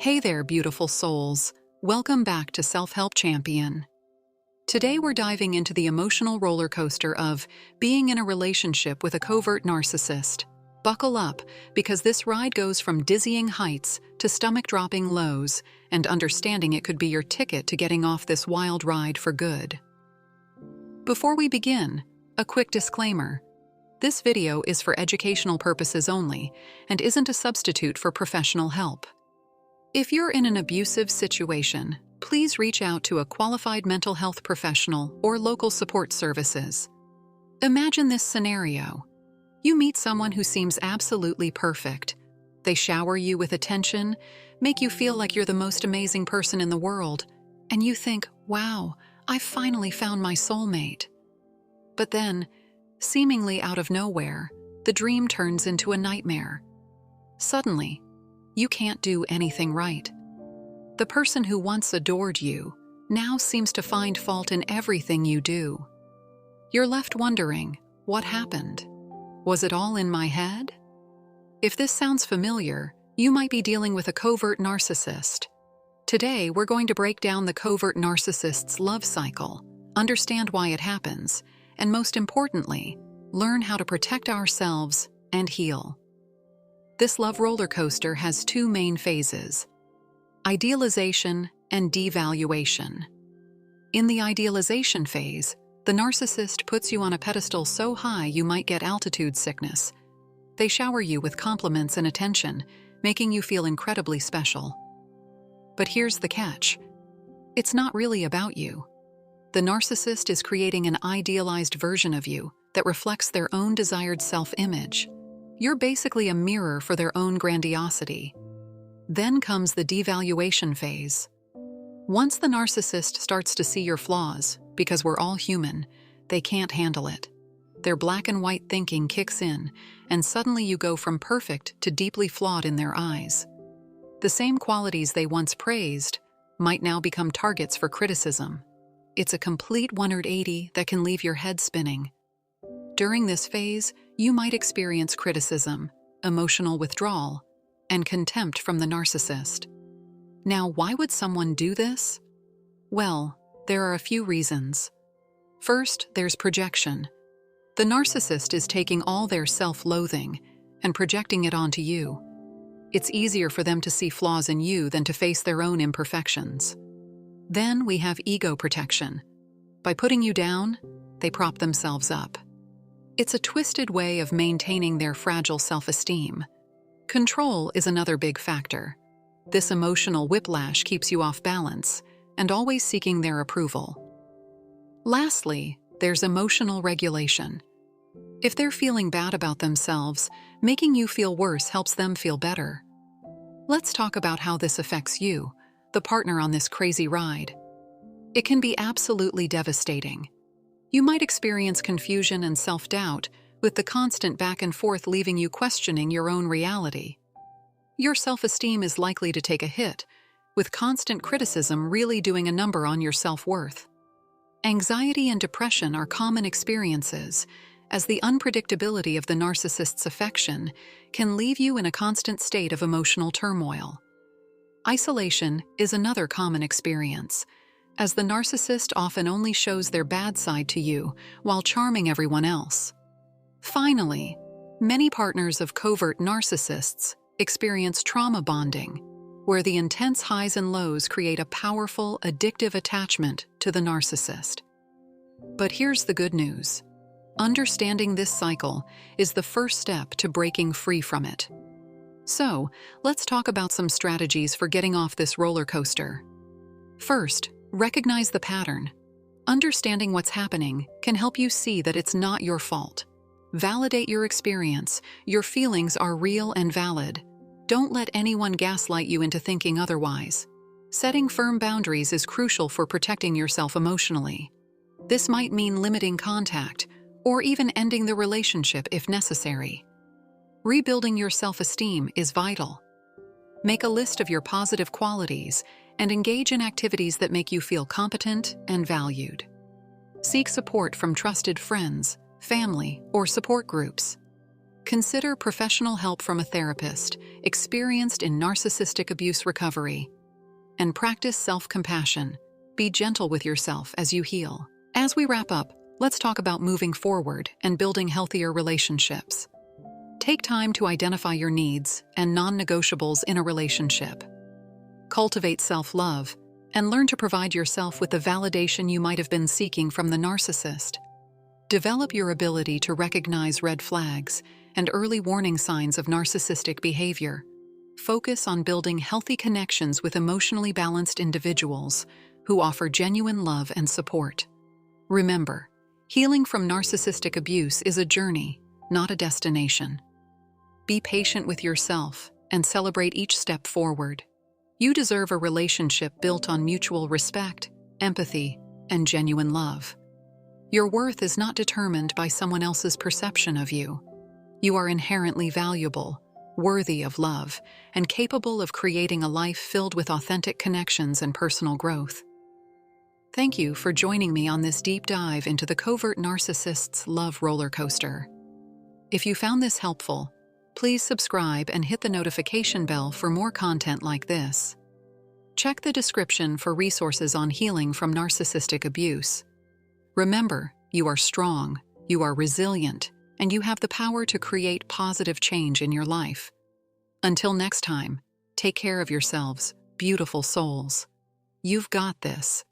Hey there, beautiful souls. Welcome back to Self-Help Champion. Today we're diving into the emotional roller coaster of being in a relationship with a covert narcissist. Buckle up, because this ride goes from dizzying heights to stomach-dropping lows, and understanding it could be your ticket to getting off this wild ride for good. Before we begin, a quick disclaimer. This video is for educational purposes only and isn't a substitute for professional help. If you're in an abusive situation, please reach out to a qualified mental health professional or local support services. Imagine this scenario. You meet someone who seems absolutely perfect. They shower you with attention, make you feel like you're the most amazing person in the world, and you think, wow, I've finally found my soulmate. But then, seemingly out of nowhere, the dream turns into a nightmare. Suddenly, you can't do anything right. The person who once adored you now seems to find fault in everything you do. You're left wondering, what happened? Was it all in my head? If this sounds familiar, you might be dealing with a covert narcissist. Today, we're going to break down the covert narcissist's love cycle, understand why it happens, and most importantly, learn how to protect ourselves and heal. This love roller coaster has two main phases: idealization and devaluation. In the idealization phase, the narcissist puts you on a pedestal so high you might get altitude sickness. They shower you with compliments and attention, making you feel incredibly special. But here's the catch. It's not really about you. The narcissist is creating an idealized version of you that reflects their own desired self-image. You're basically a mirror for their own grandiosity. Then comes the devaluation phase. Once the narcissist starts to see your flaws, because we're all human, they can't handle it. Their black and white thinking kicks in, and suddenly you go from perfect to deeply flawed in their eyes. The same qualities they once praised might now become targets for criticism. It's a complete 180 that can leave your head spinning. During this phase, you might experience criticism, emotional withdrawal, and contempt from the narcissist. Now, why would someone do this? Well, there are a few reasons. First, there's projection. The narcissist is taking all their self-loathing and projecting it onto you. It's easier for them to see flaws in you than to face their own imperfections. Then we have ego protection. By putting you down, they prop themselves up. It's a twisted way of maintaining their fragile self-esteem. Control is another big factor. This emotional whiplash keeps you off balance and always seeking their approval. Lastly, there's emotional regulation. If they're feeling bad about themselves, making you feel worse helps them feel better. Let's talk about how this affects you, the partner on this crazy ride. It can be absolutely devastating. You might experience confusion and self-doubt, with the constant back and forth leaving you questioning your own reality. Your self-esteem is likely to take a hit, with constant criticism really doing a number on your self-worth. Anxiety and depression are common experiences, as the unpredictability of the narcissist's affection can leave you in a constant state of emotional turmoil. Isolation is another common experience, as the narcissist often only shows their bad side to you while charming everyone else. Finally, many partners of covert narcissists experience trauma bonding, where the intense highs and lows create a powerful, addictive attachment to the narcissist. But here's the good news. Understanding this cycle is the first step to breaking free from it. So, let's talk about some strategies for getting off this roller coaster. First, recognize the pattern. Understanding what's happening can help you see that it's not your fault. Validate your experience. Your feelings are real and valid. Don't let anyone gaslight you into thinking otherwise. Setting firm boundaries is crucial for protecting yourself emotionally. This might mean limiting contact, or even ending the relationship if necessary. Rebuilding your self-esteem is vital. Make a list of your positive qualities and engage in activities that make you feel competent and valued. Seek support from trusted friends, family, or support groups. Consider professional help from a therapist experienced in narcissistic abuse recovery. And practice self-compassion. Be gentle with yourself as you heal. As we wrap up, let's talk about moving forward and building healthier relationships. Take time to identify your needs and non-negotiables in a relationship. Cultivate self-love and learn to provide yourself with the validation you might have been seeking from the narcissist. Develop your ability to recognize red flags and early warning signs of narcissistic behavior. Focus on building healthy connections with emotionally balanced individuals who offer genuine love and support. Remember, healing from narcissistic abuse is a journey, not a destination. Be patient with yourself and celebrate each step forward. You deserve a relationship built on mutual respect, empathy, and genuine love. Your worth is not determined by someone else's perception of you. You are inherently valuable, worthy of love, and capable of creating a life filled with authentic connections and personal growth. Thank you for joining me on this deep dive into the Covert Narcissist's love roller coaster. If you found this helpful, please subscribe and hit the notification bell for more content like this. Check the description for resources on healing from narcissistic abuse. Remember, you are strong, you are resilient, and you have the power to create positive change in your life. Until next time, take care of yourselves, beautiful souls. You've got this.